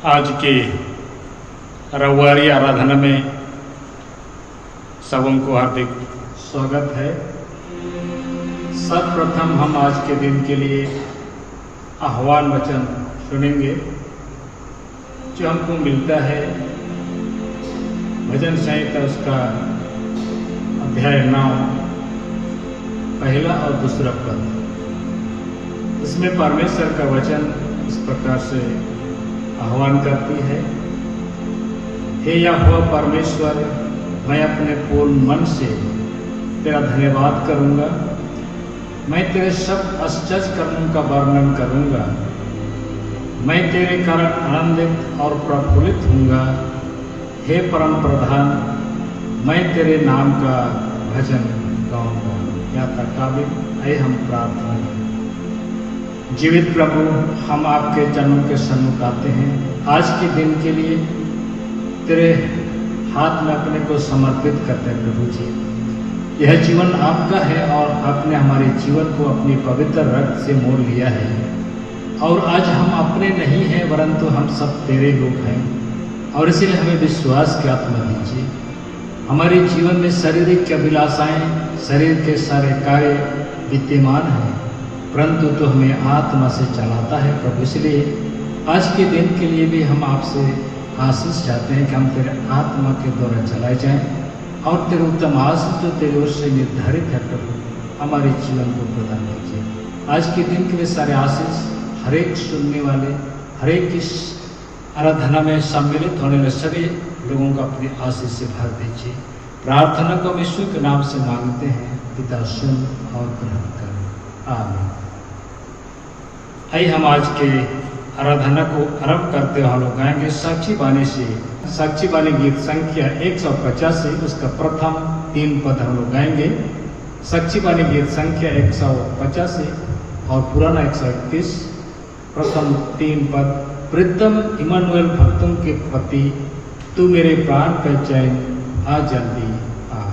आज के रविवारी आराधना में सबों को हार्दिक स्वागत है। सर्वप्रथम हम आज के दिन के लिए आह्वान वचन सुनेंगे जो हमको मिलता है भजन संहिता उसका अध्याय 9 पहला और दूसरा पद। इसमें परमेश्वर का वचन इस प्रकार से आह्वान करती है, हे यहोवा परमेश्वर, मैं अपने पूर्ण मन से तेरा धन्यवाद करूंगा। मैं तेरे सब आश्चर्य कर्मों का वर्णन करूंगा। मैं तेरे कारण आनंदित और प्रफुल्लित होऊंगा। हे परम प्रधान, मैं तेरे नाम का भजन गाऊंगा। या तकाबिल आइए हम प्रार्थना करें। जीवित प्रभु, हम आपके चरणों के सन्मुख आते हैं। आज के दिन के लिए तेरे हाथ में अपने को समर्पित करते हैं प्रभु जी। यह जीवन आपका है और आपने हमारे जीवन को अपनी पवित्र रक्त से मोल लिया है और आज हम अपने नहीं हैं परंतु हम सब तेरे लोग हैं और इसीलिए हमें विश्वास की आत्मा दीजिए। हमारे जीवन में शारीरिक अभिलाषाएं, शरीर के सारे कार्य विद्यमान हैं परंतु तो हमें आत्मा से चलाता है प्रभु। इसलिए आज के दिन के लिए भी हम आपसे आशीष चाहते हैं कि हम तेरे आत्मा के द्वारा चलाए जाएं और तेरे उत्तम आशीष जो तेरे ओर से निर्धारित है प्रभु हमारे जीवन को प्रदान कीजिए। आज के दिन के लिए सारे आशीष हर एक सुनने वाले, हर एक इस आराधना में सम्मिलित होने वाले सभी लोगों को अपनी आशीष से भर दीजिए। प्रार्थना को हम यीशु के नाम से मांगते हैं, पिता सुन और ग्रहण कर, आमीन। आइए हम आज के आराधना को आरंभ करते हुए हम लोग गाएंगे साक्षी बानी से। साक्षी बानी गीत संख्या 185 उसका प्रथम 3 पद हम लोग गाएंगे। साक्षी बानी गीत संख्या 185 और पुराना 131 प्रथम 3 पद। प्रीतम इमानुएल भक्तों के पति, तू मेरे प्राण का चैन, आ जल्दी आ।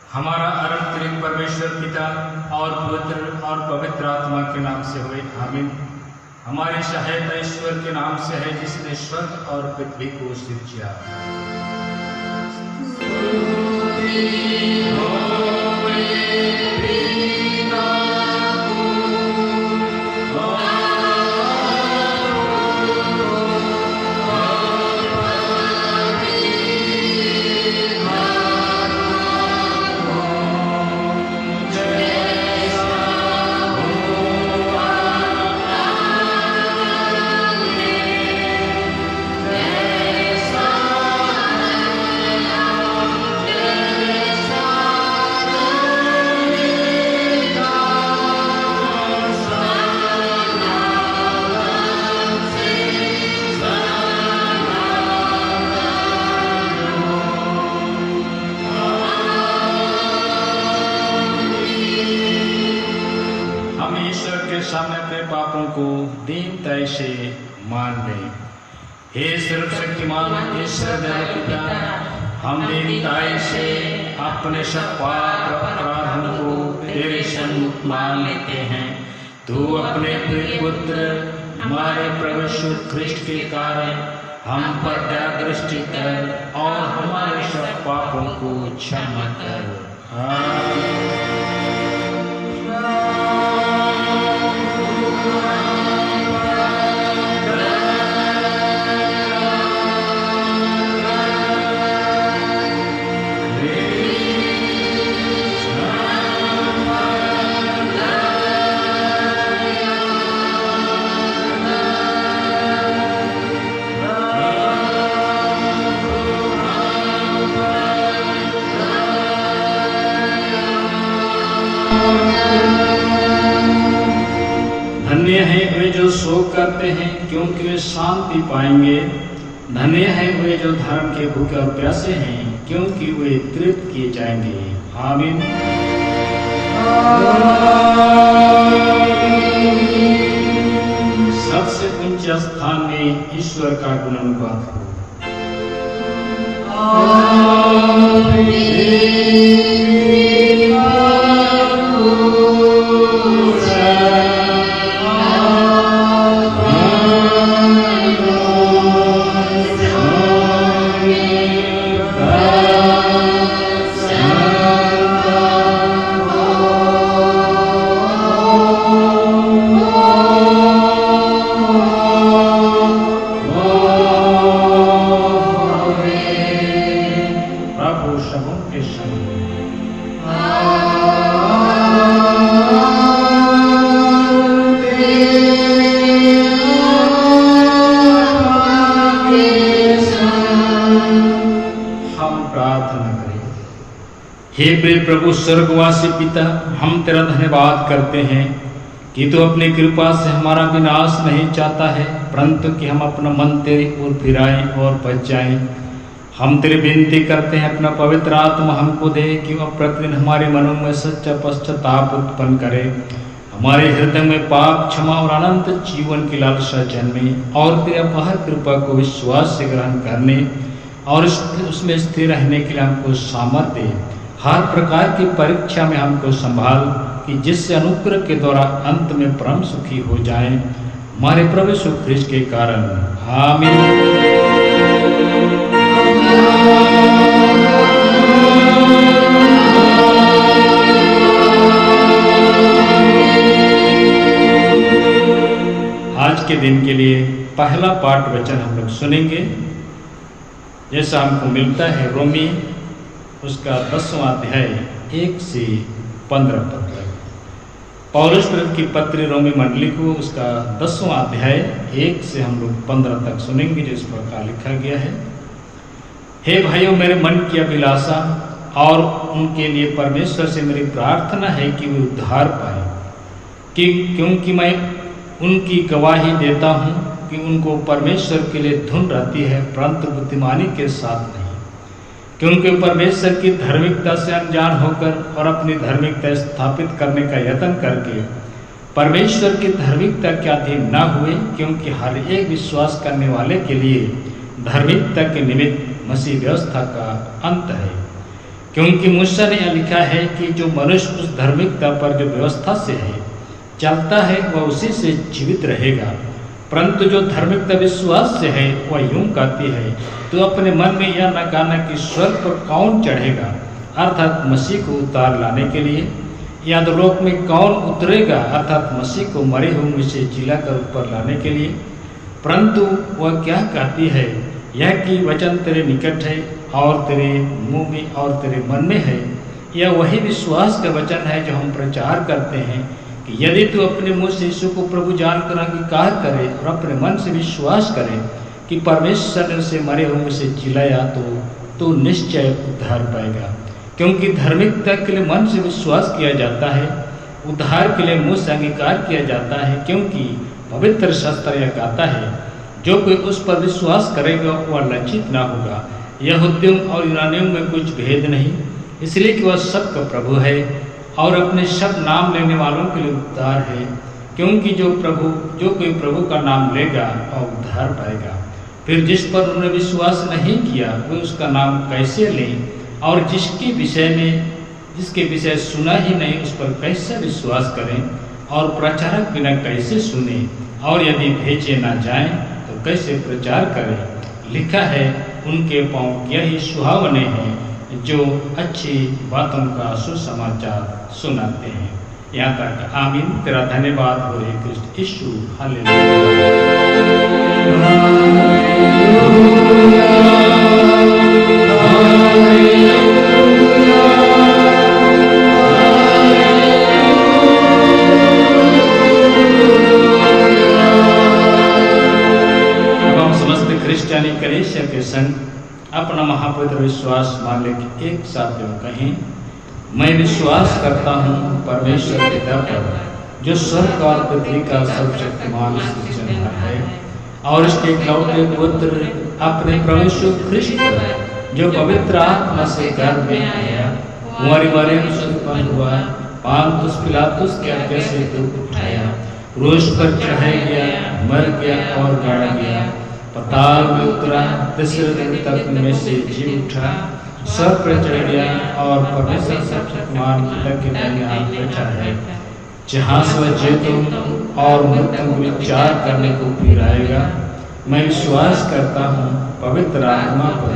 हमारा आरंभ तेरे परमेश्वर पिता और पवित्र आत्मा के नाम से हुए, आमीन। हमारी सहायता ईश्वर के नाम से है जिसने स्वर्ग और पृथ्वी को सृजा। सामने अपने पापों को दीनता से मान लें। हे सर्वशक्तिमान ईश्वर पिता, हम दीनता से अपने सब पाप अपराधों को तेरे सम्मुख मान लेते हैं। तू अपने प्रिय पुत्र हमारे प्रभु यीशु ख्रिस्ट के कारण हम पर दया दृष्टि कर और हमारे सब पापों को क्षमा कर। धन्य है वे जो शोक करते हैं क्योंकि वे शांति पाएंगे। धन्य है वे जो धर्म के भूखे और प्यासे हैं क्योंकि वे तृप्त किए जाएंगे। आमीन। सबसे ऊंचे स्थान में ईश्वर का गुणानुवाद हो। हे प्रिय प्रभु स्वर्गवासी पिता, हम तेरा धन्यवाद करते हैं कि तू अपनी कृपा से हमारा विनाश नहीं चाहता है, परंतु कि हम अपना मन तेरी ओर फिराएं और बच जाएं। हम तेरी विनती करते हैं अपना पवित्र आत्मा हमको दे कि वह प्रतिदिन हमारे मनों में सच्चा पश्चाताप उत्पन्न करे, हमारे हृदय में पाप क्षमा और अनंत जीवन की लालसा जन्मे और तेरी अपार कृपा को विश्वास से ग्रहण करने और उसमें स्थिर रहने के लिए हमको सामर्थ्य दे। हर प्रकार की परीक्षा में हमको संभाल कि जिससे अनुग्रह के द्वारा अंत में परम सुखी हो जाएं, हमारे प्रभु यीशु ख्रिस्ट के कारण। आमीन। आज के दिन के लिए पहला पाठ वचन हम लोग सुनेंगे, जैसा हमको मिलता है रोमी उसका 10वां अध्याय 1 से 15 पद तक। पौलुस की पत्री रोमी मंडली को उसका 10वां अध्याय 1 से हम लोग 15 तक सुनेंगे, जिस प्रकार लिखा गया है। हे भाइयों, मेरे मन की अभिलाषा और उनके लिए परमेश्वर से मेरी प्रार्थना है कि वे उद्धार पाए, क्योंकि मैं उनकी गवाही देता हूँ कि उनको परमेश्वर के लिए धुन रहती है, परंतु बुद्धिमानी के साथ नहीं, क्योंकि परमेश्वर की धार्मिकता से अनजान होकर और अपनी धार्मिकता स्थापित करने का यत्न करके परमेश्वर की धार्मिकता के अधीन न हुए, क्योंकि हर एक विश्वास करने वाले के लिए धार्मिकता के निमित्त मसीह व्यवस्था का अंत है। क्योंकि मूसा ने यह लिखा है कि जो मनुष्य उस धार्मिकता पर जो व्यवस्था से है चलता है वह उसी से जीवित रहेगा, परंतु जो धार्मिकता विश्वास से है वह यूं कहती है, तो अपने मन में यह न कहना कि स्वर्ग पर कौन चढ़ेगा, अर्थात मसीह को उतार लाने के लिए, या तो लोक में कौन उतरेगा, अर्थात मसीह को मरे हुए में से जिलाकर ऊपर लाने के लिए, परंतु वह क्या कहती है, यह कि वचन तेरे निकट है और तेरे मुंह में और तेरे मन में है। यह वही विश्वास का वचन है जो हम प्रचार करते हैं कि यदि तू अपने मुंह से यीशु को प्रभु जानकर अंगीकार करे और अपने मन से विश्वास करे कि परमेश्वर ने उसे मरे हुए में से जिलाया, तो निश्चय उद्धार पाएगा। क्योंकि धार्मिकता के लिए मन से विश्वास किया जाता है, उद्धार के लिए मुंह से अंगीकार किया जाता है, क्योंकि पवित्र शास्त्र यह कहता है, जो कोई उस पर विश्वास करेगा वह लज्जित ना होगा। यहूदियों और यूनानियों में कुछ भेद नहीं, इसलिए कि वह सबका प्रभु है और अपने सब नाम लेने वालों के लिए उद्धार है, क्योंकि जो कोई प्रभु का नाम लेगा वह उद्धार पाएगा। फिर जिस पर उन्होंने विश्वास नहीं किया वे उसका नाम कैसे लें, और जिसके विषय सुना ही नहीं उस पर कैसे विश्वास करें, और प्रचारक बिना कैसे सुने, और यदि भेजे ना जाएं तो कैसे प्रचार करें। लिखा है, उनके पांव यही सुहावने हैं जो अच्छी बातों का सुसमाचार सुनाते हैं। यहाँ तक आमीन। तेरा धन्यवाद हो रे कृष्ण यीशु। क्रिश्चियनी कलीसिया के संग अपना महापवित्र विश्वास मान ले कि एक साथ यूं कहें, मैं विश्वास करता हूँ परमेश्वर पिता पर जो स्वर्ग और पृथ्वी का सर्वशक्तिमान सृजनहार है, और उसके इकलौते पुत्र अपने प्रभु यीशु ख्रिस्त पर जो पवित्र आत्मा से गर्भ में आया, मरे से उत्पन्न हुआ, पांतुस पिलातुस के आज्ञा से दुख उठाया, क्रूस पर चढ़ाया गया, मर गया और गाड़ा गया, पाताल में उतरा, तीसरे दिन तक में से जी उठा, स्वर्ग पर चढ़ गया और परमेश्वर सर्वशक्तिमान पिता के दाहिने हाथ बैठा है, जहाँ से वह जीवितों और मृतों को विचार करने को फिर आएगा। मैं विश्वास करता हूँ पवित्र आत्मा पर,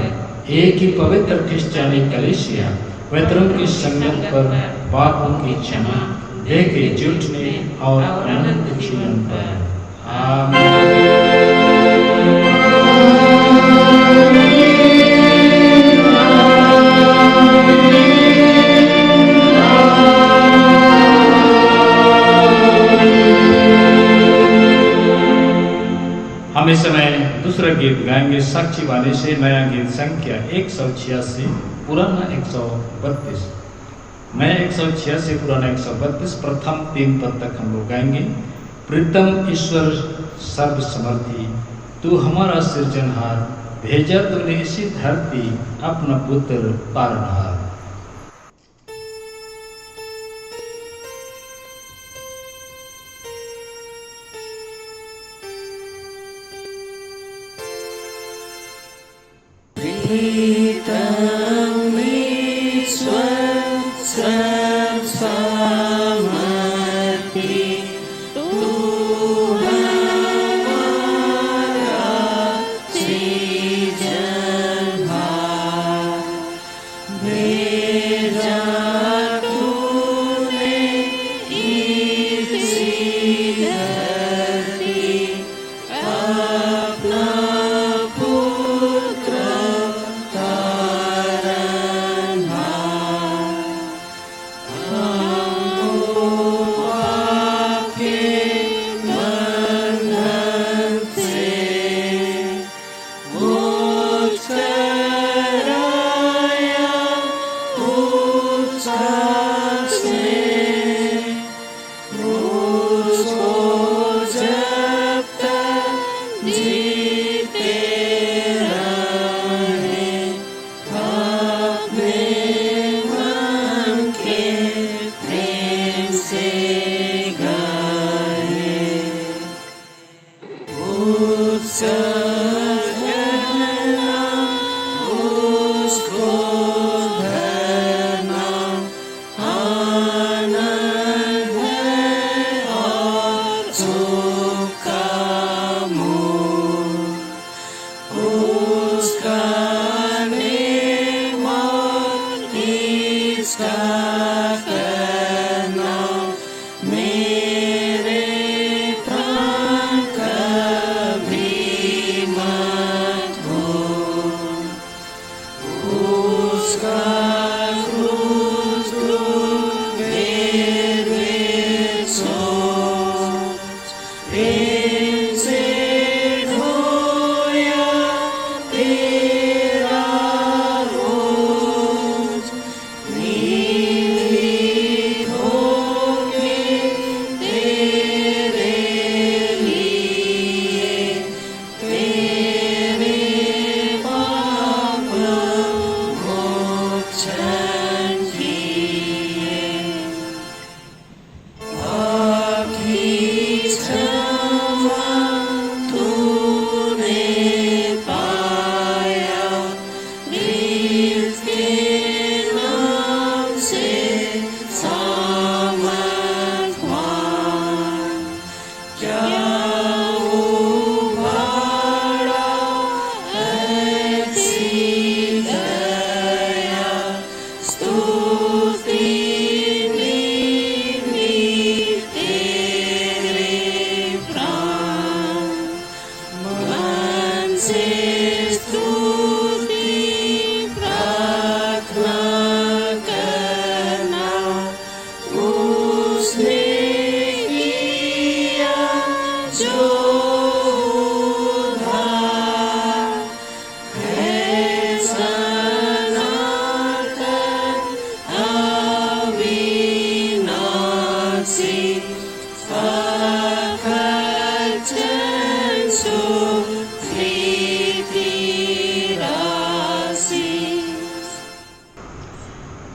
एक ही पवित्र क्रिश्चियनी कलीसिया, पितरों की संगत पर, पापों की क्षमा, देह के जुटने और अनंत जीवन पर। आमीन। हम इस समय दूसरा गीत गाएंगे साक्षी वाणी से, नया गीत संख्या 186, पुराना 132। नया 186, पुराना 132, प्रथम 3 पद तक हम लोग गाएंगे। प्रीतम ईश्वर सर्वसमर्थी, तू हमारा सृजनहार, भेजा तूने इसी धरती अपना पुत्र पालनहार।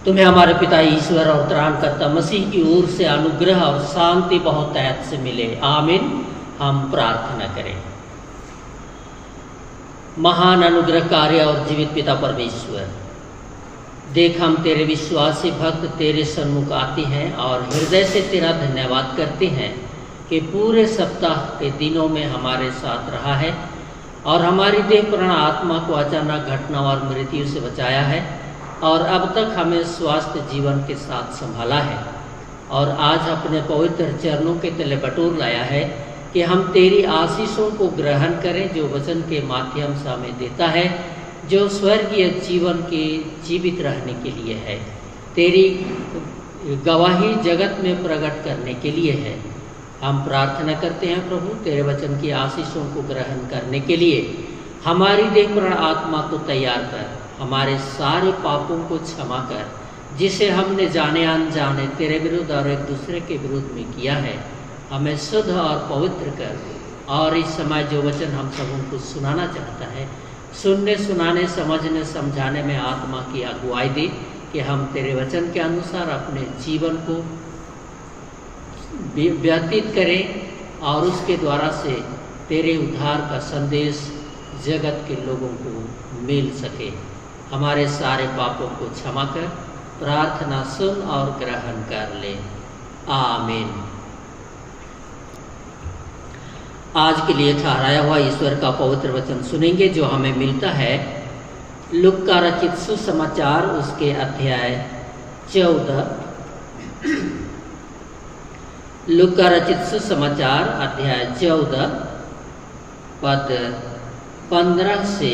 तुम्हें हमारे पिता ईश्वर और त्राणकर्ता मसीह की ओर से अनुग्रह और शांति बहुतायत से मिले, आमीन। हम प्रार्थना करें। महान अनुग्रहकारी और जीवित पिता परमेश्वर, देख हम तेरे विश्वासी भक्त तेरे सन्मुख आते हैं और हृदय से तेरा धन्यवाद करते हैं कि पूरे सप्ताह के दिनों में हमारे साथ रहा है और हमारी देह प्राण आत्मा को अचानक घटना और मृत्यु से बचाया है और अब तक हमें स्वास्थ्य जीवन के साथ संभाला है और आज अपने पवित्र चरणों के तले बटोर लाया है कि हम तेरी आशीषों को ग्रहण करें जो वचन के माध्यम से हमें देता है, जो स्वर्गीय जीवन के जीवित रहने के लिए है, तेरी गवाही जगत में प्रकट करने के लिए है। हम प्रार्थना करते हैं प्रभु, तेरे वचन की आशीषों को ग्रहण करने के लिए हमारी देह प्राण आत्मा को तैयार कर, हमारे सारे पापों को क्षमा कर जिसे हमने जाने अनजाने तेरे विरुद्ध और एक दूसरे के विरुद्ध में किया है। हमें शुद्ध और पवित्र कर और इस समय जो वचन हम सबों को सुनाना चाहता है, सुनने सुनाने समझने समझाने में आत्मा की अगुवाई दे कि हम तेरे वचन के अनुसार अपने जीवन को व्यतीत करें और उसके द्वारा से तेरे उद्धार का संदेश जगत के लोगों को मिल सके। हमारे सारे पापों को क्षमा कर, प्रार्थना सुन और ग्रहण कर ले, आमीन। आज के लिए ठहराया हुआ ईश्वर का पवित्र वचन सुनेंगे जो हमें मिलता है लूका रचित सुसमाचार उसके अध्याय 14। लूका रचित सुसमाचार अध्याय 14 पद 15 से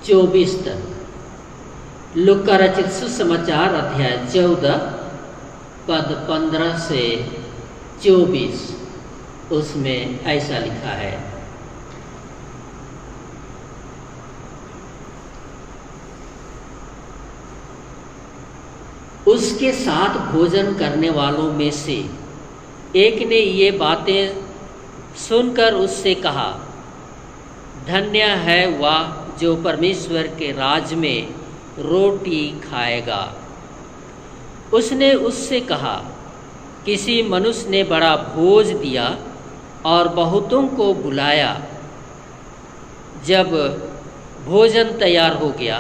24 तक। लूका रचित सुसमाचार अध्याय 14 पद 15 से 24, उसमें ऐसा लिखा है। उसके साथ भोजन करने वालों में से एक ने ये बातें सुनकर उससे कहा, धन्य है वह जो परमेश्वर के राज में रोटी खाएगा। उसने उससे कहा, किसी मनुष्य ने बड़ा भोज दिया और बहुतों को बुलाया। जब भोजन तैयार हो गया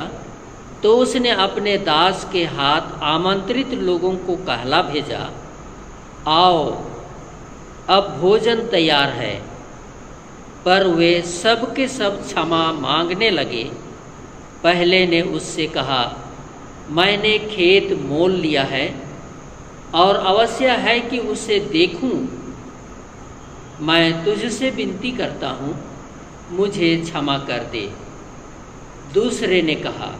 तो उसने अपने दास के हाथ आमंत्रित लोगों को कहला भेजा, आओ अब भोजन तैयार है। पर वे सब के सब क्षमा मांगने लगे पहले ने उससे कहा, मैंने खेत मोल लिया है और अवश्य है कि उसे देखूं। मैं तुझसे विनती करता हूँ, मुझे क्षमा कर दे। दूसरे ने कहा,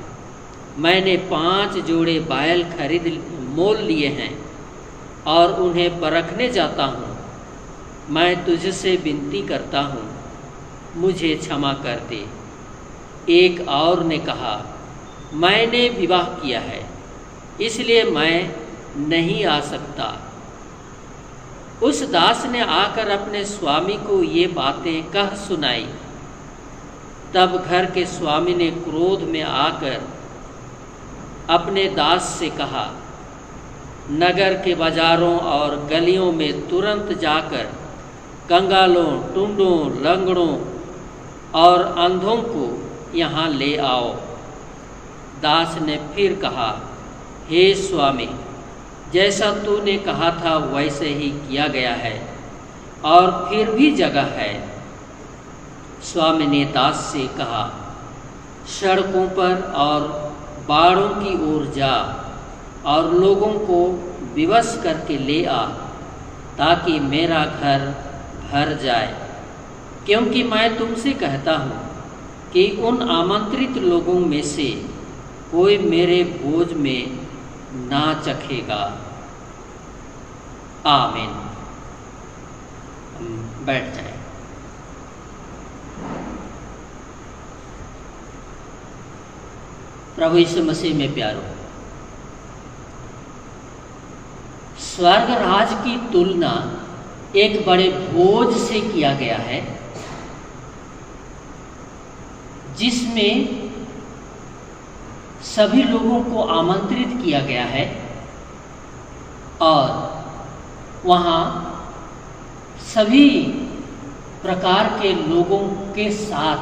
मैंने 5 जोड़े बैल मोल लिए हैं और उन्हें परखने जाता हूँ। मैं तुझसे विनती करता हूँ, मुझे क्षमा कर दे। एक और ने कहा, मैंने विवाह किया है, इसलिए मैं नहीं आ सकता। उस दास ने आकर अपने स्वामी को ये बातें कह सुनाई। तब घर के स्वामी ने क्रोध में आकर अपने दास से कहा, नगर के बाजारों और गलियों में तुरंत जाकर कंगालों, टुंडों, लंगड़ों और अंधों को यहाँ ले आओ। दास ने फिर कहा, हे स्वामी, जैसा तूने कहा था वैसे ही किया गया है और फिर भी जगह है। स्वामी ने दास से कहा, सड़कों पर और बाड़ों की ओर जा और लोगों को विवश करके ले आ, ताकि मेरा घर भर जाए। क्योंकि मैं तुमसे कहता हूँ कि उन आमंत्रित लोगों में से कोई मेरे भोज में ना चखेगा। आमीन। बैठ जाए। प्रभु यीशु मसीह में प्यारो, स्वर्ग राज की तुलना एक बड़े भोज से किया गया है, जिसमें सभी लोगों को आमंत्रित किया गया है और वहाँ सभी प्रकार के लोगों के साथ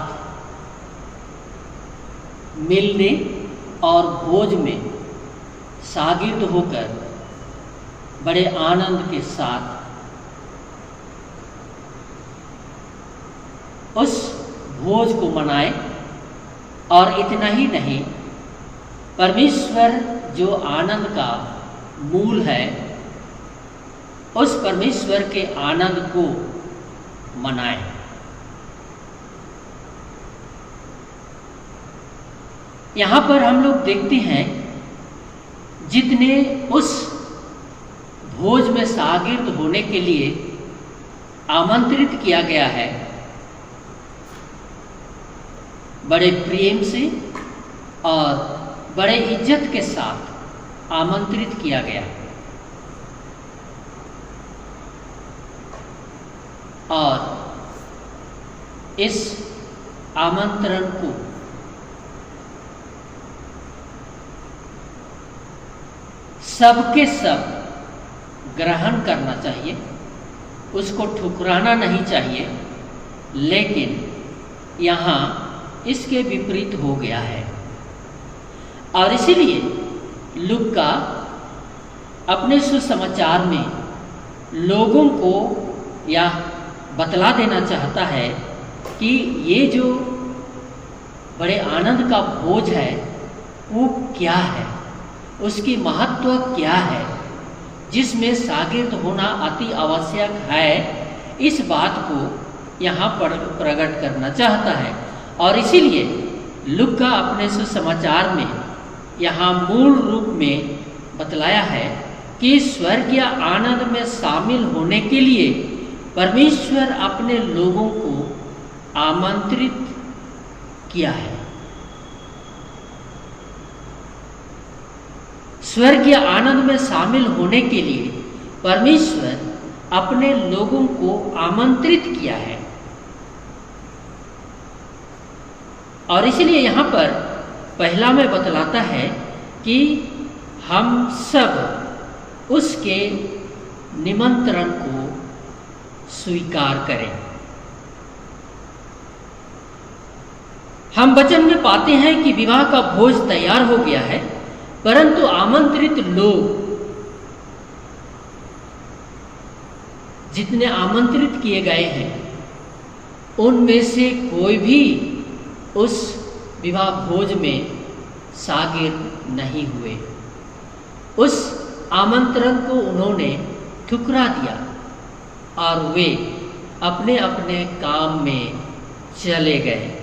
मिलने और भोज में शागिर्द होकर बड़े आनंद के साथ उस भोज को मनाए। और इतना ही नहीं, परमेश्वर जो आनंद का मूल है, उस परमेश्वर के आनंद को मनाए। यहाँ पर हम लोग देखते हैं, जितने उस भोज में शागिर्द होने के लिए आमंत्रित किया गया है, बड़े प्रेम से और बड़े इज्जत के साथ आमंत्रित किया गया और इस आमंत्रण को सबके सब ग्रहण करना चाहिए, उसको ठुकराना नहीं चाहिए। लेकिन यहाँ इसके विपरीत हो गया है और इसीलिए लूका अपने सुसमाचार में लोगों को यह बतला देना चाहता है कि ये जो बड़े आनंद का भोज है वो क्या है, उसकी महत्व क्या है, जिसमें शागिर्द होना अति आवश्यक है। इस बात को यहाँ पर प्रकट करना चाहता है और इसीलिए लूका अपने सुसमाचार में यहाँ मूल रूप में बतलाया है कि स्वर्गीय आनंद में शामिल होने के लिए परमेश्वर अपने लोगों को आमंत्रित किया है। स्वर्गीय आनंद में शामिल होने के लिए परमेश्वर अपने लोगों को आमंत्रित किया है और इसलिए यहाँ पर पहला में बतलाता है कि हम सब उसके निमंत्रण को स्वीकार करें। हम वचन में पाते हैं कि विवाह का भोज तैयार हो गया है, परंतु आमंत्रित लोग, जितने आमंत्रित किए गए हैं, उनमें से कोई भी उस विवाह भोज में शागिर्द नहीं हुए। उस आमंत्रण को उन्होंने ठुकरा दिया और वे अपने अपने काम में चले गए।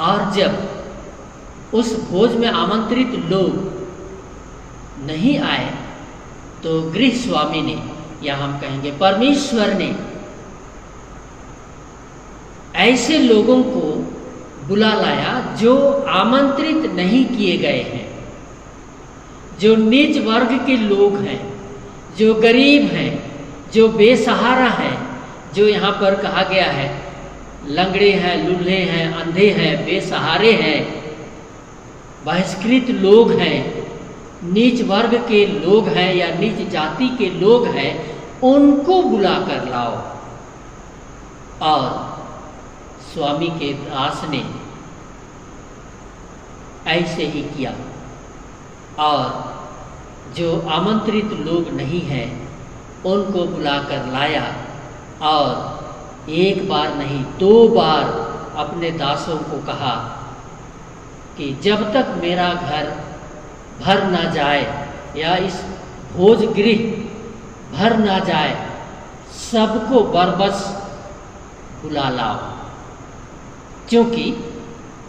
और जब उस भोज में आमंत्रित लोग नहीं आए तो गृह स्वामी ने, या हम कहेंगे परमेश्वर ने, ऐसे लोगों को बुला लाया जो आमंत्रित नहीं किए गए हैं, जो नीच वर्ग के लोग हैं, जो गरीब हैं, जो बेसहारा हैं, जो यहाँ पर कहा गया है लंगड़े हैं, लूल्हे हैं, अंधे हैं, बेसहारे हैं, बहिष्कृत लोग हैं, नीच वर्ग के लोग हैं या नीच जाति के लोग हैं, उनको बुला कर लाओ। और स्वामी के दास ने ऐसे ही किया और जो आमंत्रित लोग नहीं हैं उनको बुलाकर लाया और एक बार नहीं 2 बार अपने दासों को कहा कि जब तक मेरा घर भर ना जाए या इस भोज गृह भर ना जाए सबको बरबस बुला लाओ, क्योंकि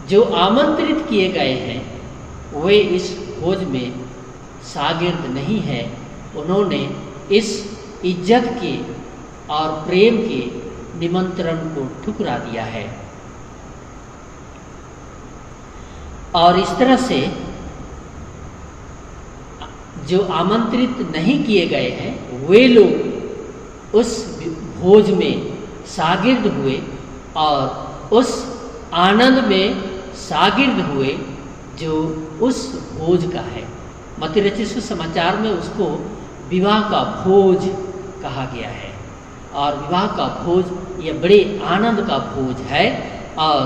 जो आमंत्रित किए गए हैं वे इस भोज में शागिर्द नहीं है। उन्होंने इस इज्जत के और प्रेम के निमंत्रण को ठुकरा दिया है। और इस तरह से जो आमंत्रित नहीं किए गए हैं वे लोग उस भोज में शागिर्द हुए और उस आनंद में शागिर्द हुए जो उस भोज का है। मत्ती रचित सुसमाचार में उसको विवाह का भोज कहा गया है और विवाह का भोज ये बड़े आनंद का भोज है। और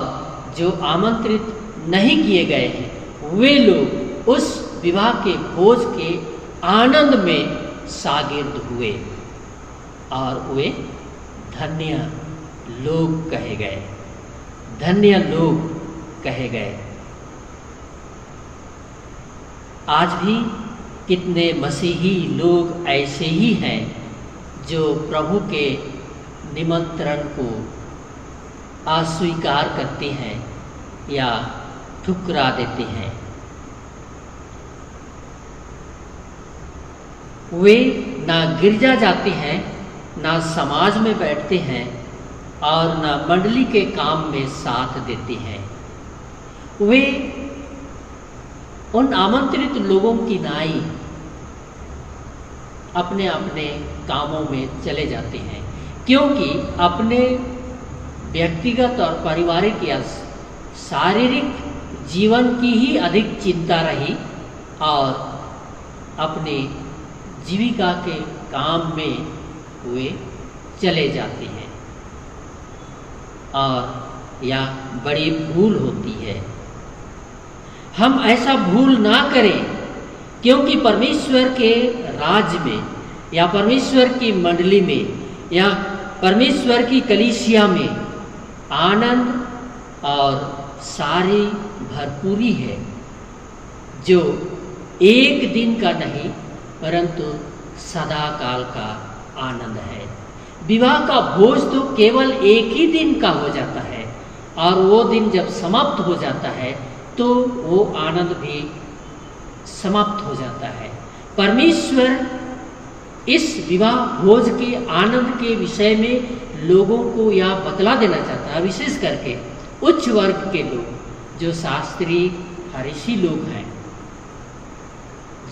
जो आमंत्रित नहीं किए गए हैं वे लोग उस विवाह के भोज के आनंद में शागिर्द हुए और वे धन्य लोग कहे गए, धन्य लोग कहे गए। आज भी कितने मसीही लोग ऐसे ही हैं जो प्रभु के निमंत्रण को अस्वीकार करते हैं या ठुकरा देते हैं। वे ना गिरजा जाते हैं, ना समाज में बैठते हैं और ना मंडली के काम में साथ देते हैं। वे उन आमंत्रित लोगों की नाई अपने अपने कामों में चले जाते हैं, क्योंकि अपने व्यक्तिगत और पारिवारिक या शारीरिक जीवन की ही अधिक चिंता रही और अपने जीविका के काम में वे चले जाते हैं। और यह बड़ी भूल होती है। हम ऐसा भूल ना करें, क्योंकि परमेश्वर के राज्य में या परमेश्वर की मंडली में या परमेश्वर की कलीसिया में आनंद और सारी भरपूरी है, जो एक दिन का नहीं परंतु सदा काल का आनंद है। विवाह का भोज तो केवल एक ही दिन का हो जाता है और वो दिन जब समाप्त हो जाता है तो वो आनंद भी समाप्त हो जाता है। परमेश्वर इस विवाह भोज के आनंद के विषय में लोगों को यह बतला देना चाहता है, विशेष करके उच्च वर्ग के लोग जो शास्त्री फरीसी लोग हैं,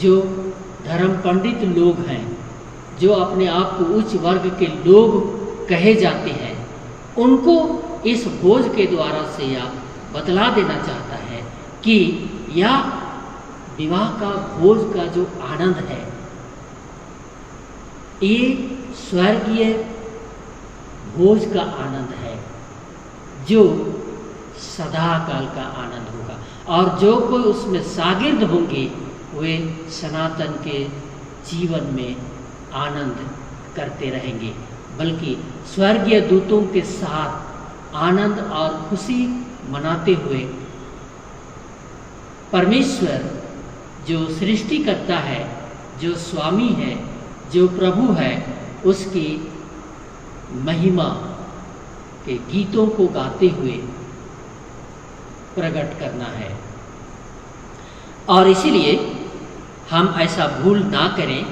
जो धर्म पंडित लोग हैं, जो अपने आप को उच्च वर्ग के लोग कहे जाते हैं, उनको इस भोज के द्वारा से यह बतला देना चाहता है कि यह विवाह का भोज का जो आनंद है ये स्वर्गीय भोज का आनंद है, जो सदा काल का आनंद होगा। और जो कोई उसमें शागिर्द होंगे वे सनातन के जीवन में आनंद करते रहेंगे, बल्कि स्वर्गीय दूतों के साथ आनंद और खुशी मनाते हुए परमेश्वर जो सृष्टि करता है, जो स्वामी है, जो प्रभु है, उसकी महिमा के गीतों को गाते हुए प्रकट करना है। और इसीलिए हम ऐसा भूल ना करें,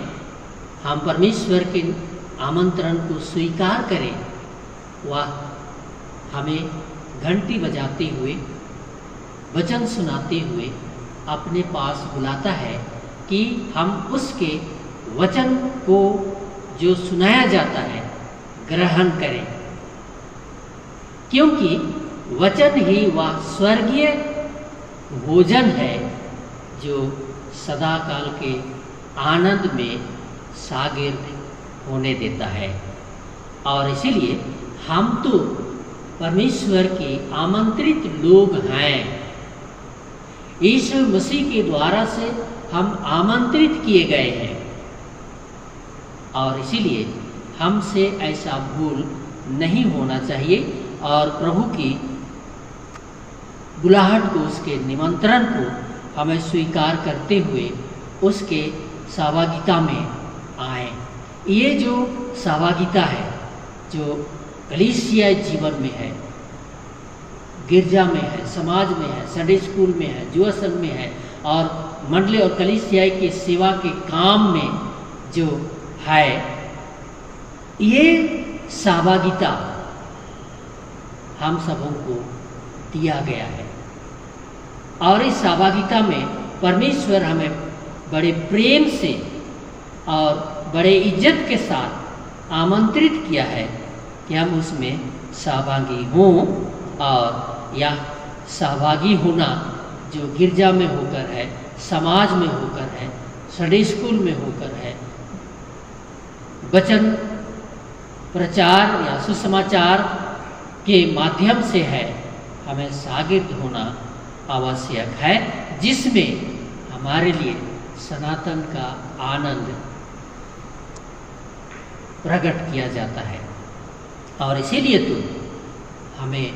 हम परमेश्वर के आमंत्रण को स्वीकार करें। वह हमें घंटी बजाते हुए, वचन सुनाते हुए अपने पास बुलाता है कि हम उसके वचन को जो सुनाया जाता है ग्रहण करें, क्योंकि वचन ही वह स्वर्गीय भोजन है जो सदा काल के आनंद में शागिर्द होने देता है। और इसीलिए हम तो परमेश्वर के आमंत्रित लोग हैं। यीशु मसीह के द्वारा से हम आमंत्रित किए गए हैं, और इसीलिए हमसे ऐसा भूल नहीं होना चाहिए और प्रभु की बुलाहट को, उसके निमंत्रण को हमें स्वीकार करते हुए उसके सहभागिता में आए। ये जो सहभागिता है, जो कलीसिया जीवन में है, गिरजा में है, समाज में है, संडे स्कूल में है, युवा संघ में है, और मंडली और कलीसिया की सेवा के काम में जो है, ये सहभागिता हम सबों को दिया गया है। और इस सहभागिता में परमेश्वर हमें बड़े प्रेम से और बड़े इज्जत के साथ आमंत्रित किया है कि हम उसमें सहभागी हों। और यह सहभागी होना जो गिरजा में होकर है, समाज में होकर है, संडे स्कूल में होकर है, वचन प्रचार या सुसमाचार के माध्यम से है, हमें शागिर्द होना आवश्यक है, जिसमें हमारे लिए सनातन का आनंद प्रकट किया जाता है। और इसीलिए तो हमें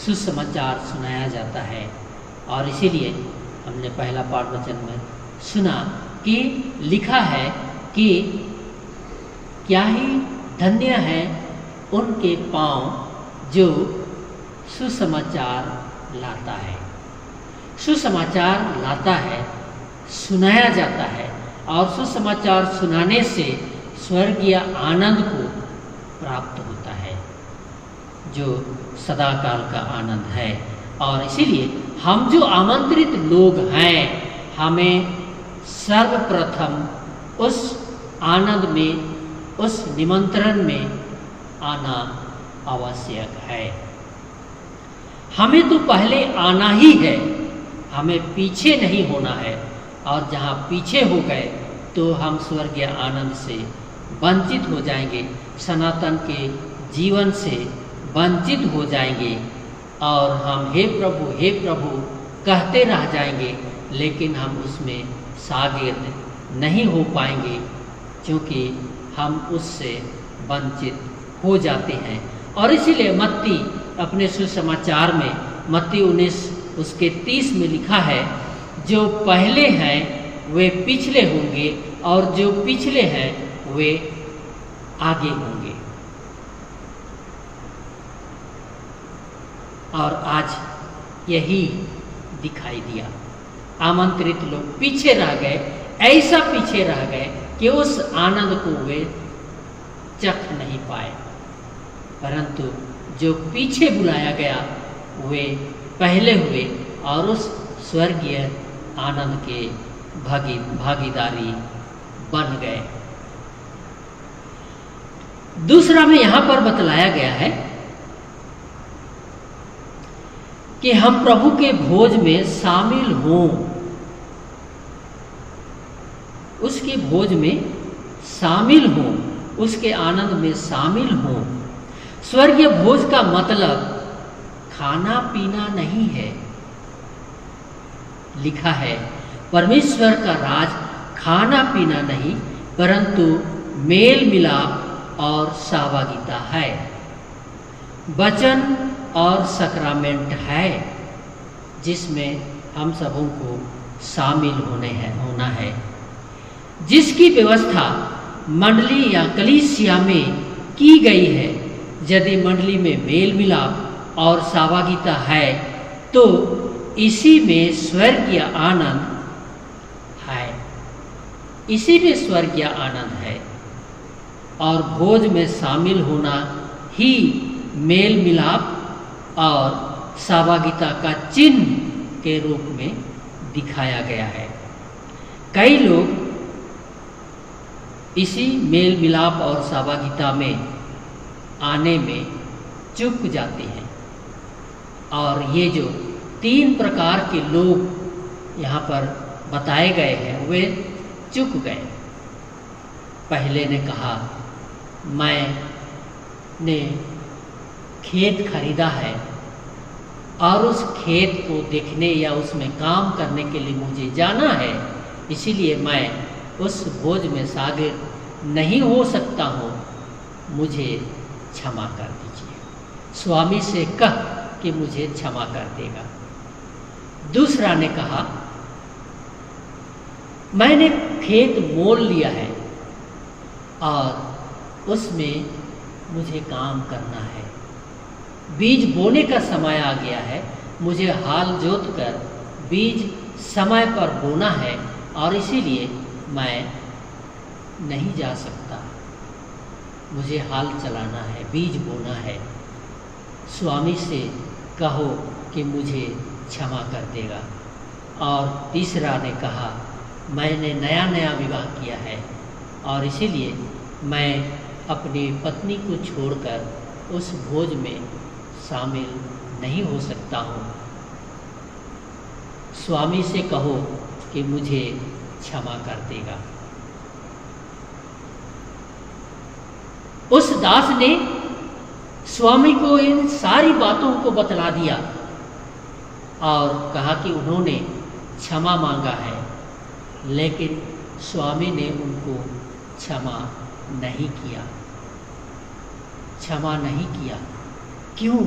सुसमाचार सुनाया जाता है। और इसीलिए हमने पहला पाठ वचन में सुना कि लिखा है कि क्या ही धन्य है उनके पांव जो सुसमाचार लाता है। सुसमाचार लाता है, सुनाया जाता है, और सुसमाचार सुनाने से स्वर्गीय आनंद को प्राप्त होता है, जो सदा काल का आनंद है। और इसीलिए हम जो आमंत्रित लोग हैं, हमें सर्वप्रथम उस आनंद में, उस निमंत्रण में आना आवश्यक है। हमें तो पहले आना ही है, हमें पीछे नहीं होना है। और जहाँ पीछे हो गए तो हम स्वर्गीय आनंद से वंचित हो जाएंगे, सनातन के जीवन से वंचित हो जाएंगे, और हम हे प्रभु कहते रह जाएंगे, लेकिन हम उसमें शागिर्द नहीं हो पाएंगे, क्योंकि हम उससे वंचित हो जाते हैं। और इसीलिए मत्ती अपने सुसमाचार में मत्ती 19 उसके 30 में लिखा है, जो पहले हैं वे पिछले होंगे, और जो पिछले हैं वे आगे होंगे। और आज यही दिखाई दिया, आमंत्रित लोग पीछे रह गए, ऐसा पीछे रह गए कि उस आनंद को वे चख नहीं पाए, परंतु जो पीछे बुलाया गया वे पहले हुए और उस स्वर्गीय आनंद के भागीदारी बन गए। दूसरा में यहां पर बतलाया गया है कि हम प्रभु के भोज में शामिल हों, उसके भोज में शामिल हों, उसके आनंद में शामिल हों। स्वर्गीय भोज का मतलब खाना पीना नहीं है। लिखा है परमेश्वर का राज खाना पीना नहीं, परंतु मेल मिलाप, और सहभागिता है, वचन और सक्रमेंट है, जिसमें हम सबों को शामिल होना है, जिसकी व्यवस्था मंडली या कलीसिया में की गई है। यदि मंडली में मेल मिलाप और सहभागिता है तो इसी में स्वर्गीय आनंद है, इसी में स्वर्गीय आनंद है। और भोज में शामिल होना ही मेल मिलाप और सहभागिता का चिन्ह के रूप में दिखाया गया है। कई लोग इसी मेल मिलाप और सहभागिता में आने में चूक जाते हैं, और ये जो 3 प्रकार के लोग यहाँ पर बताए गए हैं वे चूक गए। पहले ने कहा, मैंने खेत खरीदा है और उस खेत को देखने या उसमें काम करने के लिए मुझे जाना है, इसीलिए मैं उस भोज में शामिल नहीं हो सकता हूँ, मुझे क्षमा कर दीजिए। स्वामी से कह कि मुझे क्षमा कर देगा। दूसरा ने कहा, मैंने खेत मोल लिया है और उसमें मुझे काम करना है, बीज बोने का समय आ गया है, मुझे हाल जोत कर बीज समय पर बोना है और इसीलिए मैं नहीं जा सकता, मुझे हाल चलाना है, बीज बोना है। स्वामी से कहो कि मुझे क्षमा कर देगा। और तीसरा ने कहा, मैंने नया विवाह किया है और इसीलिए मैं अपनी पत्नी को छोड़कर उस भोज में शामिल नहीं हो सकता हूँ, स्वामी से कहो कि मुझे क्षमा कर देगा। उस दास ने स्वामी को इन सारी बातों को बतला दिया और कहा कि उन्होंने क्षमा मांगा है, लेकिन स्वामी ने उनको क्षमा नहीं किया। क्षमा नहीं किया क्यों?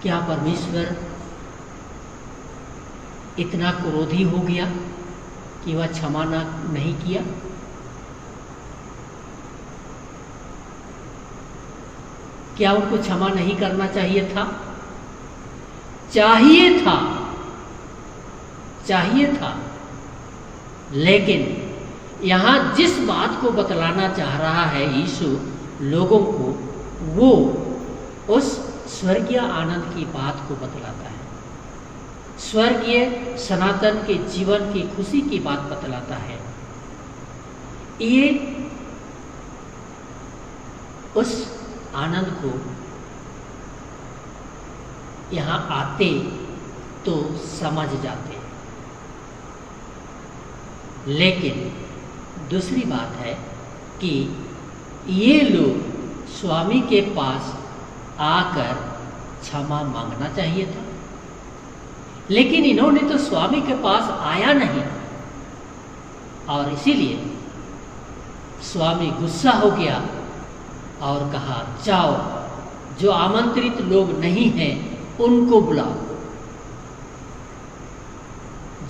क्या परमेश्वर इतना क्रोधी हो गया कि वह क्षमा नहीं किया? क्या उनको क्षमा नहीं करना चाहिए था? चाहिए था, लेकिन यहाँ जिस बात को बतलाना चाह रहा है यीशु लोगों को, वो उस स्वर्गीय आनंद की बात को बतलाता है, स्वर्गीय सनातन के जीवन की खुशी की बात बतलाता है। ये उस आनंद को यहाँ आते तो समझ जाते, लेकिन दूसरी बात है कि ये लोग स्वामी के पास आकर क्षमा मांगना चाहिए था, लेकिन इन्होंने तो स्वामी के पास आया नहीं और इसीलिए स्वामी गुस्सा हो गया और कहा, जाओ, जो आमंत्रित लोग नहीं हैं उनको बुलाओ,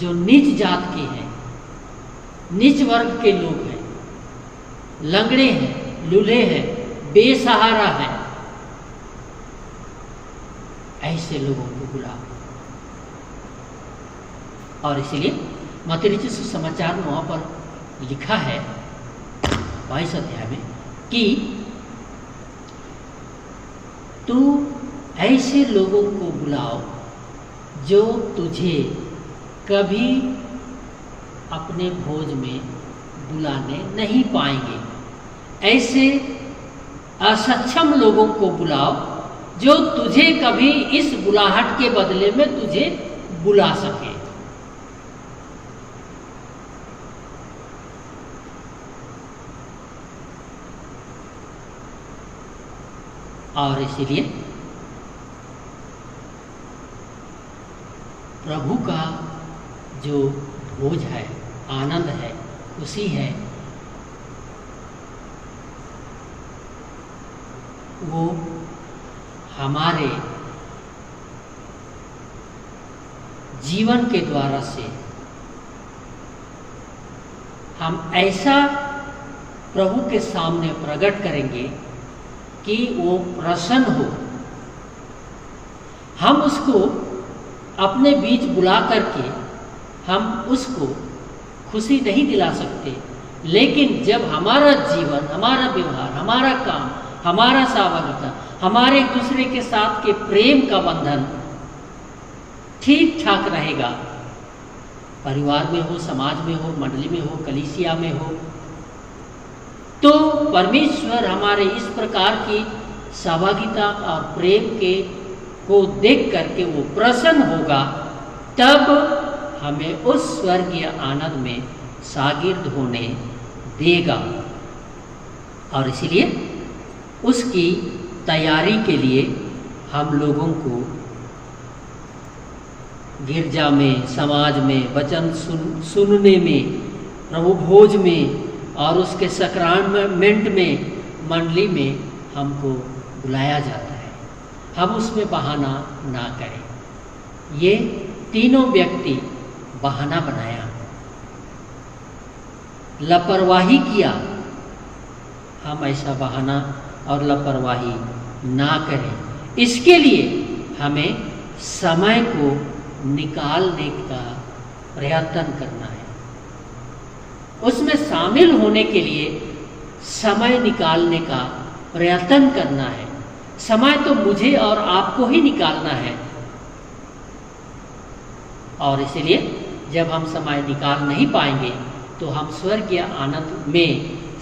जो नीच जात के हैं, नीच वर्ग के लोग हैं, लंगड़े हैं, लूल्हे हैं, बेसहारा हैं, ऐसे लोगों को बुलाओ। और इसलिए मत्ती रचित सुसमाचार में वहाँ पर लिखा है 22 अध्याय में कि तू ऐसे लोगों को बुलाओ जो तुझे कभी अपने भोज में बुलाने नहीं पाएंगे, ऐसे असक्षम लोगों को बुलाओ जो तुझे कभी इस बुलाहट के बदले में तुझे बुला सके। और इसीलिए प्रभु का जो भोज है, आनंद है, खुशी है, वो हमारे जीवन के द्वारा से हम ऐसा प्रभु के सामने प्रकट करेंगे कि वो प्रसन्न हो। हम उसको अपने बीच बुला करके हम उसको खुशी नहीं दिला सकते, लेकिन जब हमारा जीवन, हमारा व्यवहार, हमारा काम, हमारा सहभागिता, हमारे एक दूसरे के साथ के प्रेम का बंधन ठीक ठाक रहेगा, परिवार में हो, समाज में हो, मंडली में हो, कलीसिया में हो, तो परमेश्वर हमारे इस प्रकार की सहभागिता और प्रेम के को देख करके वो प्रसन्न होगा। तब हमें उस स्वर्गीय आनंद में शागिर्द होने देगा। और इसलिए उसकी तैयारी के लिए हम लोगों को गिरजा में, समाज में, वचन सुनने में, प्रभु भोज में और उसके सैक्रामेंट में, मंडली में हमको बुलाया जाता है। हम उसमें बहाना ना करें। ये तीनों व्यक्ति बहाना बनाया, लापरवाही किया। हम ऐसा बहाना और लापरवाही ना करें। इसके लिए हमें समय को निकालने का प्रयत्न करना है। उसमें शामिल होने के लिए समय निकालने का प्रयत्न करना है। समय तो मुझे और आपको ही निकालना है। और इसलिए जब हम समय निकाल नहीं पाएंगे तो हम स्वर्गीय आनंद में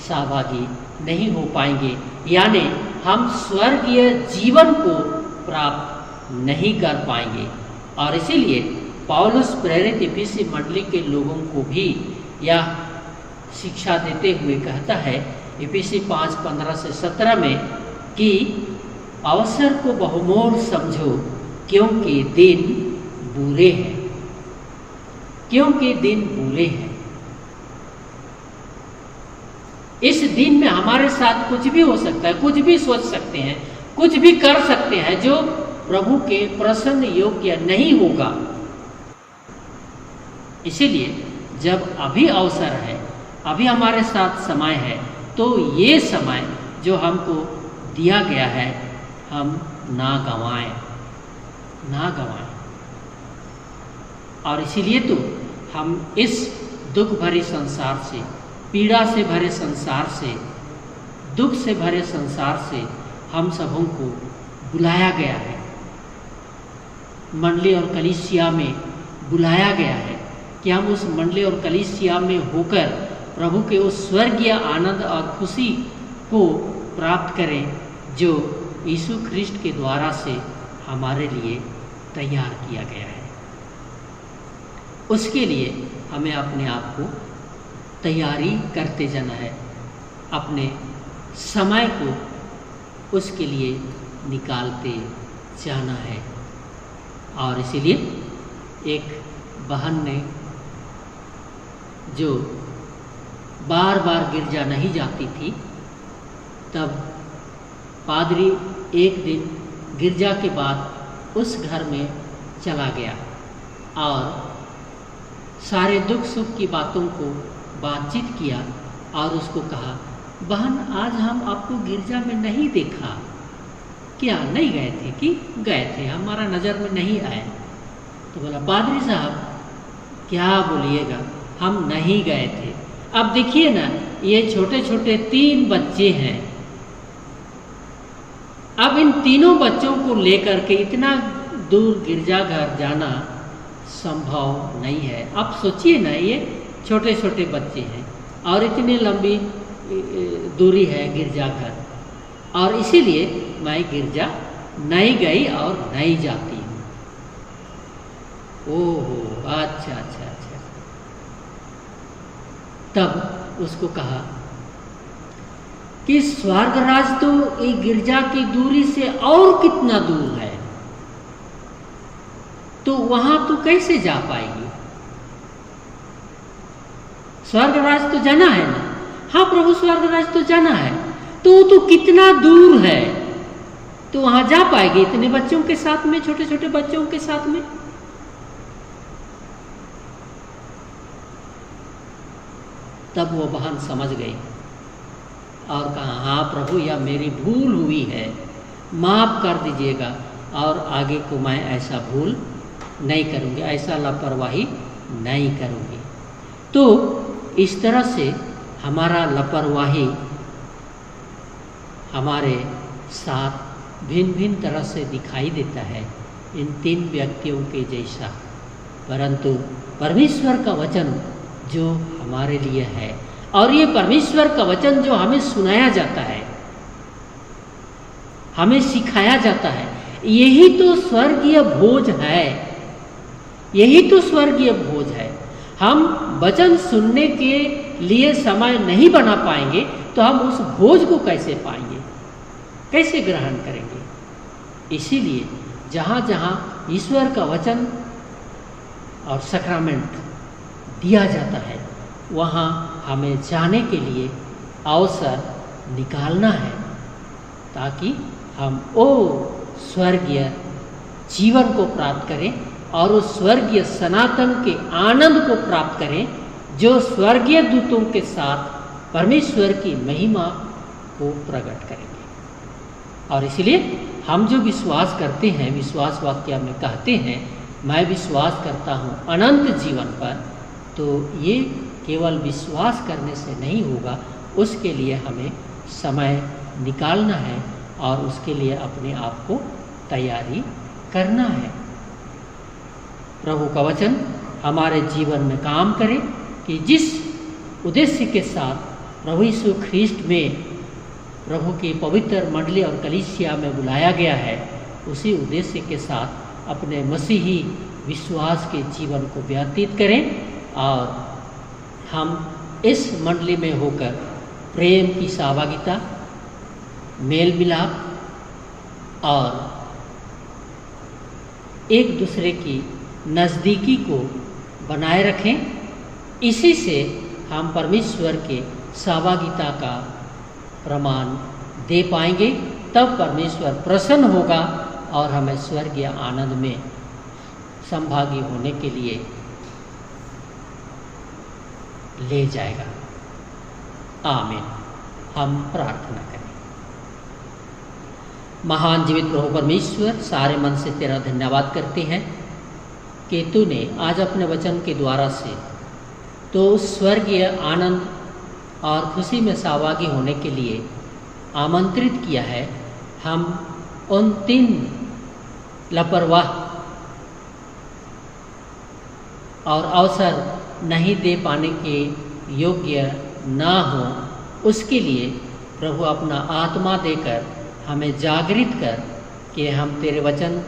सहभागी नहीं हो पाएंगे, यानी हम स्वर्गीय जीवन को प्राप्त नहीं कर पाएंगे। और इसीलिए पौलुस प्रेरित इफिसी मंडली के लोगों को भी यह शिक्षा देते हुए कहता है इफिसी 5:15 से 17 में कि अवसर को बहुमोल समझो, क्योंकि दिन बुरे हैं। क्योंकि दिन बुरे हैं। इस दिन में हमारे साथ कुछ भी हो सकता है, कुछ भी सोच सकते हैं, कुछ भी कर सकते हैं जो प्रभु के प्रसन्न योग्य नहीं होगा। इसीलिए जब अभी अवसर है, अभी हमारे साथ समय है, तो ये समय जो हमको दिया गया है हम ना गंवाएं, ना गंवाएं। और इसीलिए तो हम इस दुख भरे संसार से, पीड़ा से भरे संसार से, दुख से भरे संसार से हम सबों को बुलाया गया है, मंडली और कलीसिया में बुलाया गया है कि हम उस मंडली और कलीसिया में होकर प्रभु के उस स्वर्गीय आनंद और खुशी को प्राप्त करें जो यीशु ख्रिस्ट के द्वारा से हमारे लिए तैयार किया गया है। उसके लिए हमें अपने आप को तैयारी करते जाना है, अपने समय को उसके लिए निकालते जाना है। और इसीलिए एक बहन ने जो बार बार गिरजा नहीं जाती थी, तब पादरी एक दिन गिरजा के बाद उस घर में चला गया और सारे दुख सुख की बातों को बातचीत किया और उसको कहा, बहन आज हम आपको गिरजा में नहीं देखा, क्या नहीं गए थे? कि गए थे, हमारा नज़र में नहीं आए। तो बोला, पादरी साहब क्या बोलिएगा, हम नहीं गए थे। अब देखिए ना, ये छोटे छोटे 3 बच्चे हैं। अब इन तीनों बच्चों को लेकर के इतना दूर गिरजाघर जाना संभव नहीं है। अब सोचिए ना, ये छोटे छोटे बच्चे हैं और इतनी लंबी दूरी है गिरजाघर, और इसीलिए मैं गिरजा नहीं गई और नहीं जाती हूँ। ओहो, अच्छा अच्छा अच्छा। तब उसको कहा कि स्वर्ग राज तो ये गिरजा की दूरी से और कितना दूर है, तो वहां तो कैसे जा पाएगी? स्वर्ग राज तो जाना है ना। हाँ प्रभु, स्वर्ग राज तो जाना है, तो कितना दूर है, तो वहां जा पाएगी इतने बच्चों के साथ में, छोटे छोटे बच्चों के साथ में? तब वो बहन समझ गई और कहा, हाँ प्रभु, यह मेरी भूल हुई है, माफ़ कर दीजिएगा और आगे को मैं ऐसा भूल नहीं करूँगी, ऐसा लापरवाही नहीं करूँगी। तो इस तरह से हमारा लापरवाही हमारे साथ भिन्न भिन्न तरह से दिखाई देता है, इन तीन व्यक्तियों के जैसा। परंतु परमेश्वर का वचन जो हमारे लिए है, और ये परमेश्वर का वचन जो हमें सुनाया जाता है, हमें सिखाया जाता है, यही तो स्वर्गीय भोज है। यही तो स्वर्गीय भोज है। हम वचन सुनने के लिए समय नहीं बना पाएंगे तो हम उस भोज को कैसे पाएंगे, कैसे ग्रहण करेंगे? इसीलिए जहाँ जहाँ ईश्वर का वचन और सैक्रामेंट दिया जाता है, वहाँ हमें जाने के लिए अवसर निकालना है, ताकि हम वो स्वर्गीय जीवन को प्राप्त करें और उस स्वर्गीय सनातन के आनंद को प्राप्त करें, जो स्वर्गीय दूतों के साथ परमेश्वर की महिमा को प्रकट करेंगे। और इसलिए हम जो विश्वास करते हैं, विश्वास वाक्य में कहते हैं, मैं विश्वास करता हूँ अनंत जीवन पर, तो ये केवल विश्वास करने से नहीं होगा, उसके लिए हमें समय निकालना है और उसके लिए अपने आप को तैयारी करना है। प्रभु का वचन हमारे जीवन में काम करे कि जिस उद्देश्य के साथ प्रभु यीशु ख्रीस्ट में प्रभु की पवित्र मंडली और कलीसिया में बुलाया गया है, उसी उद्देश्य के साथ अपने मसीही विश्वास के जीवन को व्यतीत करें और हम इस मंडली में होकर प्रेम की सहभागिता, मेल मिलाप और एक दूसरे की नज़दीकी को बनाए रखें। इसी से हम परमेश्वर के सहभागिता का प्रमाण दे पाएंगे। तब परमेश्वर प्रसन्न होगा और हमें स्वर्गीय आनंद में संभागी होने के लिए ले जाएगा। आमीन। हम प्रार्थना करें। महान जीवित प्रभु परमेश्वर, सारे मन से तेरा धन्यवाद करते हैं कि तूने आज अपने वचन के द्वारा से तो स्वर्गीय आनंद और खुशी में सहभागी होने के लिए आमंत्रित किया है। हम उन तीन लापरवाह और अवसर नहीं दे पाने के योग्य ना हो, उसके लिए प्रभु अपना आत्मा देकर हमें जागृत कर कि हम तेरे वचन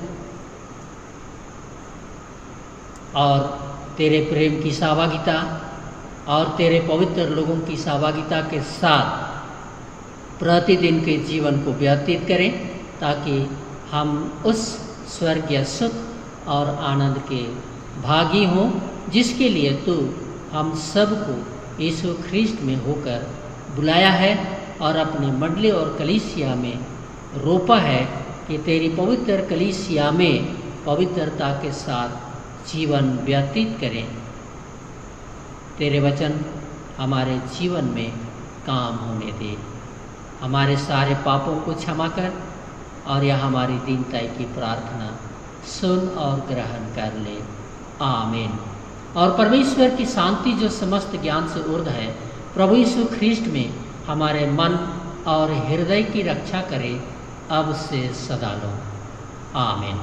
और तेरे प्रेम की सहभागिता और तेरे पवित्र लोगों की सहभागिता के साथ प्रतिदिन के जीवन को व्यतीत करें, ताकि हम उस स्वर्गीय सुख और आनंद के भागी हों जिसके लिए तू हम सबको यीशु ख्रीस्ट में होकर बुलाया है और अपनी मंडली और कलीसिया में रोपा है कि तेरी पवित्र कलीसिया में पवित्रता के साथ जीवन व्यतीत करें। तेरे वचन हमारे जीवन में काम होने दे। हमारे सारे पापों को क्षमा कर और यह हमारी दीनता की प्रार्थना सुन और ग्रहण कर ले। आमीन। और परमेश्वर की शांति जो समस्त ज्ञान से ऊर्ध्व है, प्रभु यीशु ख्रीस्ट में हमारे मन और हृदय की रक्षा करे, अब से सदा लो। आमीन।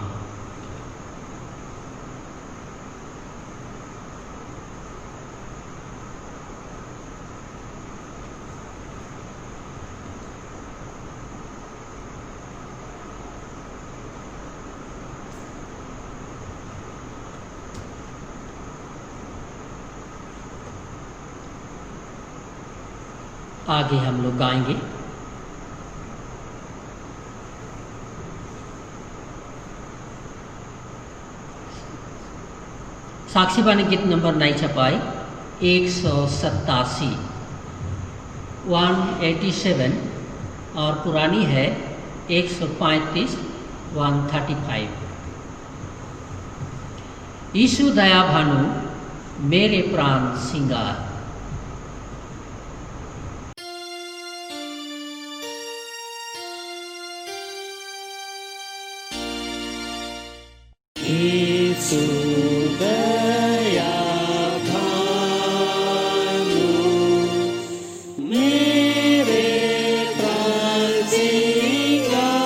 आगे हम लोग गाएंगे। साक्षी बानी गीत नंबर 9 छपाई 187 और पुरानी है 135 135। यीशु दया भानु मेरे प्राण सिंगार। यीशु दया भानु मेरे प्राण सिंगार,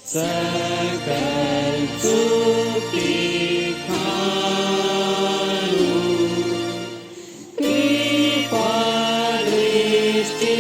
सकल सुखी खानु कृपा दृष्टि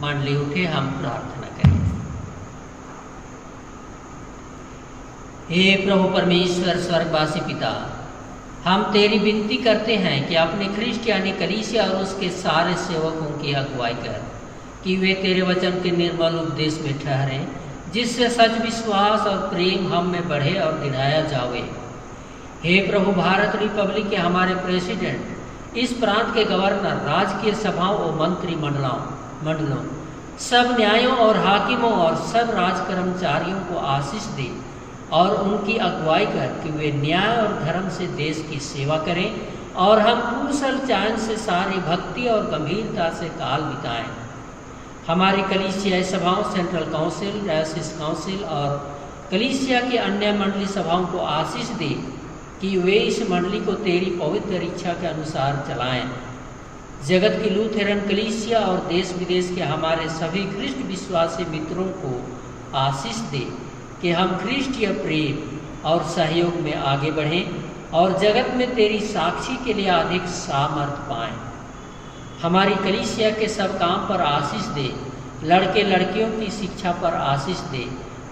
मंडली उठे, हम प्रार्थना करें। हे प्रभु परमेश्वर स्वर्गवासी पिता, हम तेरी विनती करते हैं कि अपने ख्रिस्ट यानी कलीसिया और उसके सारे सेवकों की अगुवाई कर, कि वे तेरे वचन के निर्मल उपदेश में ठहरें, जिससे सच विश्वास और प्रेम हम में बढ़े और गिराया जावे। हे प्रभु, भारत रिपब्लिक के हमारे प्रेसिडेंट, इस प्रांत के गवर्नर, राजकीय सभाओं और मंत्री मंडलों, सब न्यायों और हाकिमों और सब राज कर्मचारियों को आशीष दे और उनकी अगुवाई कर कि वे न्याय और धर्म से देश की सेवा करें और हम कुशल चैन से सारी भक्ति और गंभीरता से काल बिताएं। हमारी कलीसिया सभाओं, सेंट्रल काउंसिल, डायोसिस काउंसिल और कलीसिया की अन्य मंडली सभाओं को आशीष दे कि वे इस मंडली को तेरी पवित्र इच्छा के अनुसार चलाएं। जगत की लूथेरन कलीसिया और देश विदेश के हमारे सभी ख्रिस्ट विश्वासी मित्रों को आशीष दे कि हम ख्रिस्टीय प्रेम और सहयोग में आगे बढ़ें और जगत में तेरी साक्षी के लिए अधिक सामर्थ पाएं। हमारी कलीसिया के सब काम पर आशीष दे, लड़के लड़कियों की शिक्षा पर आशीष दे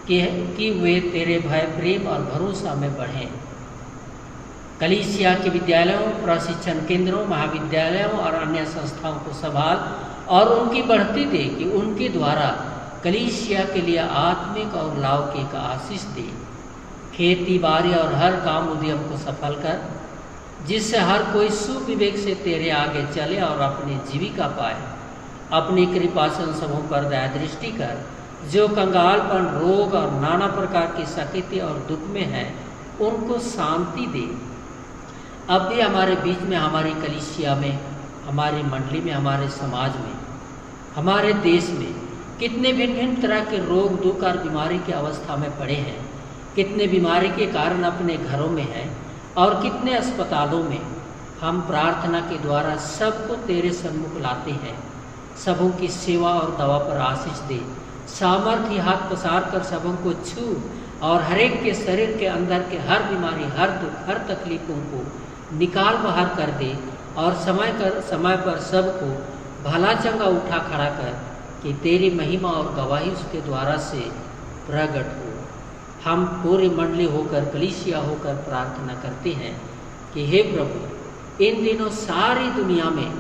कि वे तेरे भय, प्रेम और भरोसा में बढ़ें। कलीसिया के विद्यालयों, प्रशिक्षण केंद्रों, महाविद्यालयों और अन्य संस्थाओं को संभाल और उनकी बढ़ती दे कि उनके द्वारा कलीसिया के लिए आत्मिक और लौकिक आशीष दे। खेती बाड़ी और हर काम उद्यम को सफल कर। जिससे हर कोई सुविवेक से तेरे आगे चले और अपनी जीविका पाए। अपनी कृपा से उन सबों पर दया दृष्टि कर जो कंगालपन, रोग और नाना प्रकार की सकीति और दुख में है, उनको शांति दे। अब भी हमारे बीच में, हमारी कलीसिया में, हमारी मंडली में, हमारे समाज में, हमारे देश में कितने भिन्न भिन्न तरह के रोग, दुख और बीमारी की अवस्था में पड़े हैं, कितने बीमारी के कारण अपने घरों में हैं और कितने अस्पतालों में। हम प्रार्थना के द्वारा सबको तेरे सन्मुख लाते हैं। सबों की सेवा और दवा पर आशीष दे। सामर्थ्य हाथ पसार कर सबों को छू और हर एक के शरीर के अंदर के हर बीमारी, हर दुख, हर तकलीफों को निकाल बाहर कर दे और समय पर सबको भला चंगा उठा खड़ा कर कि तेरी महिमा और गवाही उसके द्वारा से प्रकट हो। हम पूरी मंडली होकर, कलीसिया होकर प्रार्थना करते हैं कि हे प्रभु, इन दिनों सारी दुनिया में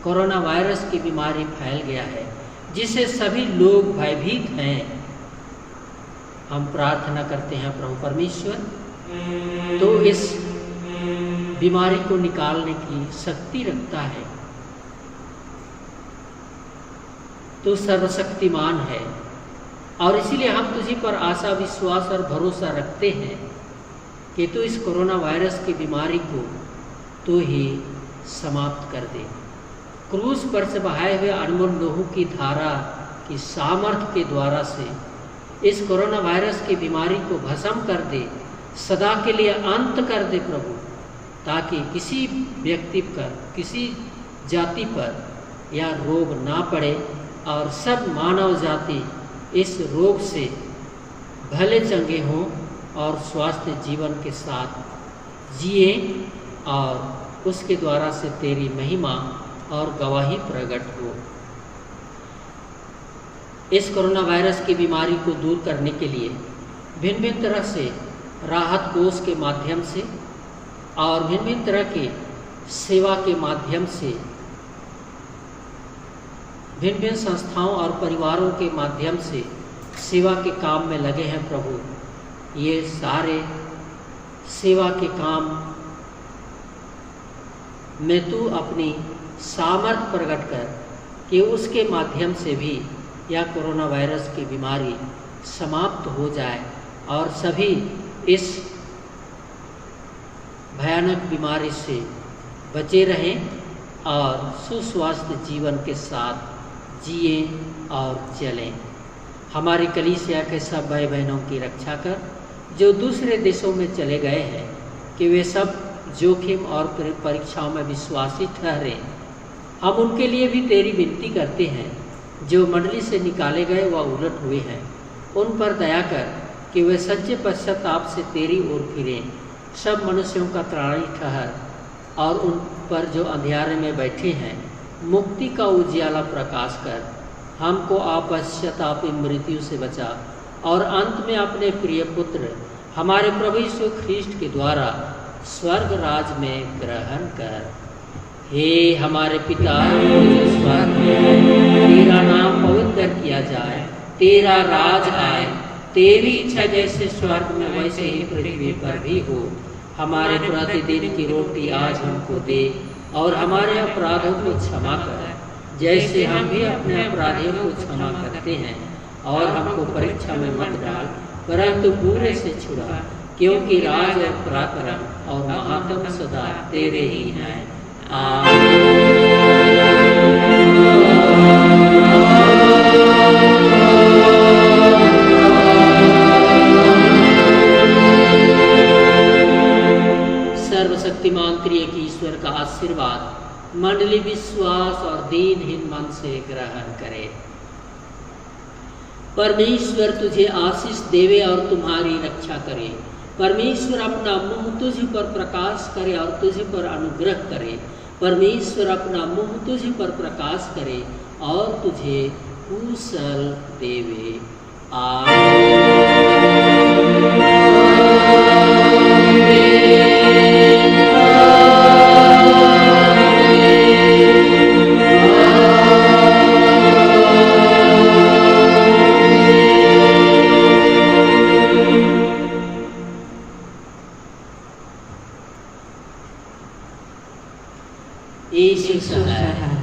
कोरोना वायरस की बीमारी फैल गया है, जिससे सभी लोग भयभीत हैं। हम प्रार्थना करते हैं प्रभु परमेश्वर, तो इस बीमारी को निकालने की शक्ति रखता है, तो सर्वशक्तिमान है। और इसीलिए हम तुझी पर आशा, विश्वास और भरोसा रखते हैं कि तू इस कोरोना वायरस की बीमारी को तू ही समाप्त कर दे। क्रूस पर से बहाए हुए अनमोल लोहू की धारा की सामर्थ्य के द्वारा से इस कोरोना वायरस की बीमारी को भस्म कर दे, सदा के लिए अंत कर दे प्रभु, ताकि किसी व्यक्ति पर, किसी जाति पर यह रोग ना पड़े और सब मानव जाति इस रोग से भले चंगे हों और स्वास्थ्य जीवन के साथ जिए और उसके द्वारा से तेरी महिमा और गवाही प्रकट हो। इस कोरोना वायरस की बीमारी को दूर करने के लिए भिन्न भिन्न तरह से राहत कोष के माध्यम से और भिन्न भिन्न तरह की सेवा के माध्यम से, भिन्न भिन्न संस्थाओं और परिवारों के माध्यम से सेवा के काम में लगे हैं प्रभु। ये सारे सेवा के काम में तू अपनी सामर्थ्य प्रकट कर कि उसके माध्यम से भी यह कोरोना वायरस की बीमारी समाप्त हो जाए और सभी इस भयानक बीमारी से बचे रहें और सुस्वास्थ्य जीवन के साथ जिए और चलें। हमारी कलीसिया के सब भाई बहनों की रक्षा कर जो दूसरे देशों में चले गए हैं, कि वे सब जोखिम और परीक्षाओं में विश्वासी ठहरे। हम उनके लिए भी तेरी विनती करते हैं। जो मंडली से निकाले गए व उलट हुए हैं, उन पर दया कर कि वे सच्चे पश्चाताप से तेरी ओर फिरें। सब मनुष्यों का त्राणी ठहर और उन पर जो अंधियारे में बैठे हैं मुक्ति का उजियाला प्रकाश कर। हमको आपश्चातापी मृत्यु से बचा और अंत में अपने प्रिय पुत्र हमारे प्रभु यीशु ख्रीष्ट के द्वारा स्वर्ग राज में ग्रहण कर। हे हमारे पिता जो स्वर्ग में है, तेरा नाम पवित्र किया जाए, तेरा राज आए, तेरी इच्छा जैसे स्वर्ग में वैसे ही पृथ्वी पर भी हो। हमारे प्रतिदिन की रोटी आज हमको दे और हमारे अपराधों को क्षमा कर, जैसे हम भी अपने अपराधियों को क्षमा करते हैं। और हमको परीक्षा में मत डाल, परंतु बुरे से छुड़ा, क्योंकि राज और पराक्रम और महात्म सदा तेरे ही हैं। सर्वशक्तिमान त्रिएक ईश्वर का आशीर्वाद मंडली विश्वास और दीनहीन मन से ग्रहण करे। परमेश्वर तुझे आशीष देवे और तुम्हारी रक्षा करे। परमेश्वर अपना मुंह तुझ पर प्रकाश करे और तुझ पर अनुग्रह करे। परमेश्वर अपना मुंह तुझ पर प्रकाश करे और तुझे कुशल देवे। Isus Tuhan.